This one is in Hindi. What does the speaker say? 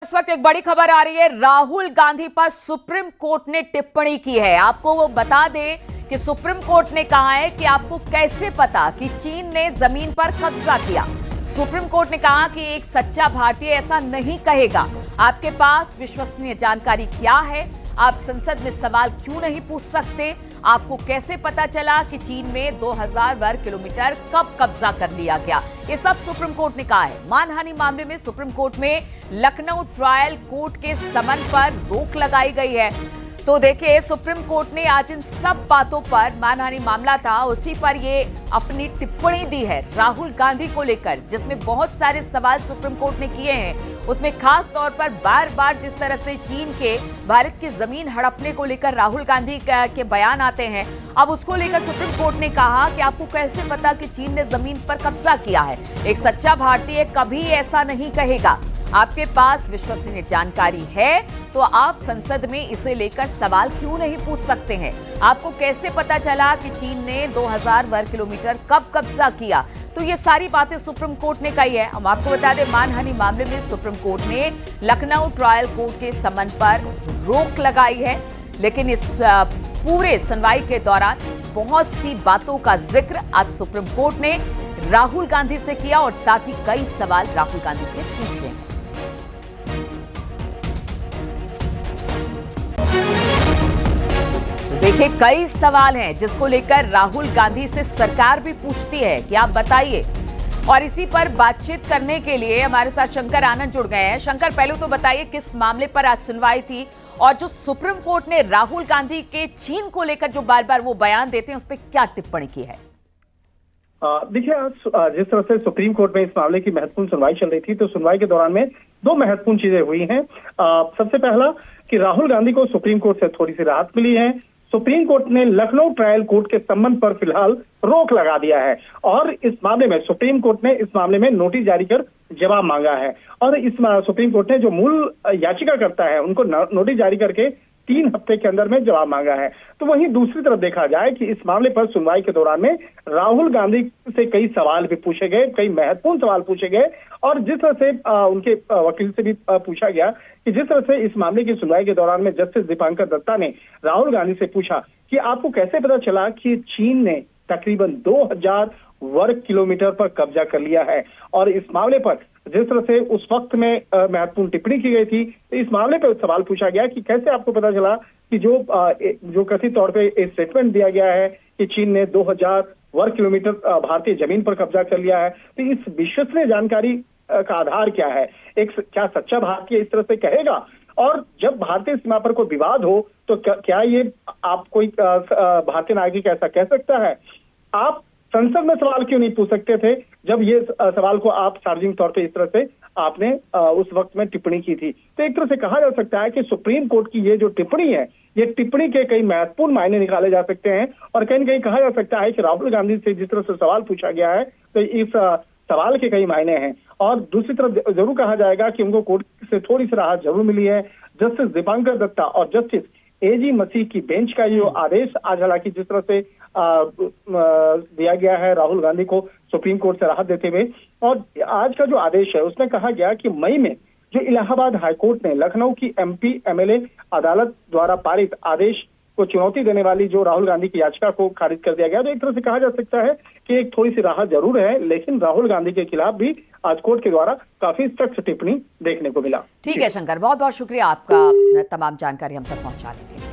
इस वक्त एक बड़ी खबर आ रही है। राहुल गांधी पर सुप्रीम कोर्ट ने टिप्पणी की है। आपको वो बता दें कि सुप्रीम कोर्ट ने कहा है कि आपको कैसे पता कि चीन ने जमीन पर कब्जा किया। सुप्रीम कोर्ट ने कहा कि एक सच्चा भारतीय ऐसा नहीं कहेगा। आपके पास विश्वसनीय जानकारी क्या है? आप संसद में सवाल क्यों नहीं पूछ सकते? आपको कैसे पता चला कि चीन में 2000 वर्ग किलोमीटर कब कब्जा कर लिया गया? ये सब सुप्रीम कोर्ट ने कहा है। मानहानि मामले में सुप्रीम कोर्ट में लखनऊ ट्रायल कोर्ट के समन पर रोक लगाई गई है। तो देखिए, सुप्रीम कोर्ट ने आज इन सब बातों पर, मानहानि मामला था उसी पर ये अपनी टिप्पणी दी है राहुल गांधी को लेकर, जिसमें बहुत सारे सवाल सुप्रीम कोर्ट ने किए हैं। उसमें खास तौर पर बार बार जिस तरह से चीन के भारत की जमीन हड़पने को लेकर राहुल गांधी के बयान आते हैं, अब उसको लेकर सुप्रीम कोर्ट ने कहा कि आपको कैसे पता कि चीन ने जमीन पर कब्जा किया है? एक सच्चा भारतीय कभी ऐसा नहीं कहेगा। आपके पास विश्वसनीय जानकारी है तो आप संसद में इसे लेकर सवाल क्यों नहीं पूछ सकते हैं? आपको कैसे पता चला कि चीन ने 2000 वर्ग किलोमीटर कब कब्जा किया? तो ये सारी बातें सुप्रीम कोर्ट ने कही है। हम आपको बता दें, मानहानि मामले में सुप्रीम कोर्ट ने लखनऊ ट्रायल कोर्ट के समन पर रोक लगाई है। लेकिन इस पूरे सुनवाई के दौरान बहुत सी बातों का जिक्र आज सुप्रीम कोर्ट ने राहुल गांधी से किया और साथ ही कई सवाल राहुल गांधी से पूछे हैं। देखिए, कई सवाल हैं जिसको लेकर राहुल गांधी से सरकार भी पूछती है कि आप बताइए। और इसी पर बातचीत करने के लिए हमारे साथ शंकर आनंद जुड़ गए हैं। शंकर, पहले तो बताइए किस मामले पर आज सुनवाई थी और जो सुप्रीम कोर्ट ने राहुल गांधी के चीन को लेकर जो बार बार वो बयान देते हैं उस पर क्या टिप्पणी की है? देखिए, आज जिस तरह से सुप्रीम कोर्ट में इस मामले की महत्वपूर्ण सुनवाई चल रही थी, तो सुनवाई के दौरान में दो महत्वपूर्ण चीजें हुई हैं। सबसे पहला कि राहुल गांधी को सुप्रीम कोर्ट से थोड़ी सी राहत मिली है। सुप्रीम कोर्ट ने लखनऊ ट्रायल कोर्ट के संबंध पर फिलहाल रोक लगा दिया है और इस मामले में सुप्रीम कोर्ट ने इस मामले में नोटिस जारी कर जवाब मांगा है। और इस सुप्रीम कोर्ट ने जो मूल याचिका करता है उनको नोटिस जारी करके 3 हफ्ते के अंदर में जवाब मांगा है। तो वहीं दूसरी तरफ देखा जाए कि इस मामले पर सुनवाई के दौरान में राहुल गांधी से कई सवाल भी पूछे गए, कई महत्वपूर्ण सवाल पूछे गए और जिस तरह से उनके वकील से भी पूछा गया कि जिस तरह से इस मामले की सुनवाई के दौरान में जस्टिस दीपांकर दत्ता ने राहुल गांधी से पूछा कि आपको कैसे पता चला कि चीन ने तकरीबन 2000 वर्ग किलोमीटर पर कब्जा कर लिया है। और इस मामले पर जिस तरह से उस वक्त में महत्वपूर्ण टिप्पणी की गई थी, तो इस मामले पर सवाल पूछा गया कि कैसे आपको पता चला कि जो कथित तौर पे एक स्टेटमेंट दिया गया है कि चीन ने 2000 वर्ग किलोमीटर भारतीय जमीन पर कब्जा कर लिया है, तो इस विश्वसनीय जानकारी का आधार क्या है? क्या सच्चा भारतीय इस तरह से कहेगा? और जब भारतीय सीमा पर कोई विवाद हो तो क्या ये आप कोई भारतीय नागरिक ऐसा कह सकता है? आप संसद में सवाल क्यों नहीं पूछ सकते थे जब ये सवाल को आप सार्वजनिक तौर पे इस तरह से आपने उस वक्त में टिप्पणी की थी? तो एक तरह से कहा जा सकता है कि सुप्रीम कोर्ट की ये जो टिप्पणी है, ये टिप्पणी के कई महत्वपूर्ण मायने निकाले जा सकते हैं और कहीं न कहीं कहा जा सकता है कि राहुल गांधी से जिस तरह से सवाल पूछा गया है तो इस सवाल के कई मायने हैं। और दूसरी तरफ जरूर कहा जाएगा कि उनको कोर्ट से थोड़ी सी राहत जरूर मिली है। जस्टिस दीपांकर दत्ता और जस्टिस एजी मसीह की बेंच का ये आदेश आज हालांकि जिस तरह से दिया गया है राहुल गांधी को सुप्रीम कोर्ट से राहत देते हुए, और आज का जो आदेश है उसमें कहा गया कि मई में जो इलाहाबाद हाईकोर्ट ने लखनऊ की एमपी एमएलए अदालत द्वारा पारित आदेश को चुनौती देने वाली जो राहुल गांधी की याचिका को खारिज कर दिया गया। तो एक तरह से कहा जा सकता है कि एक थोड़ी सी राहत जरूर है, लेकिन राहुल गांधी के खिलाफ भी आज कोर्ट के द्वारा काफी सख्त टिप्पणी देखने को मिला। ठीक है शंकर, बहुत बहुत शुक्रिया आपका तमाम जानकारी हम तक पहुंचाने के लिए।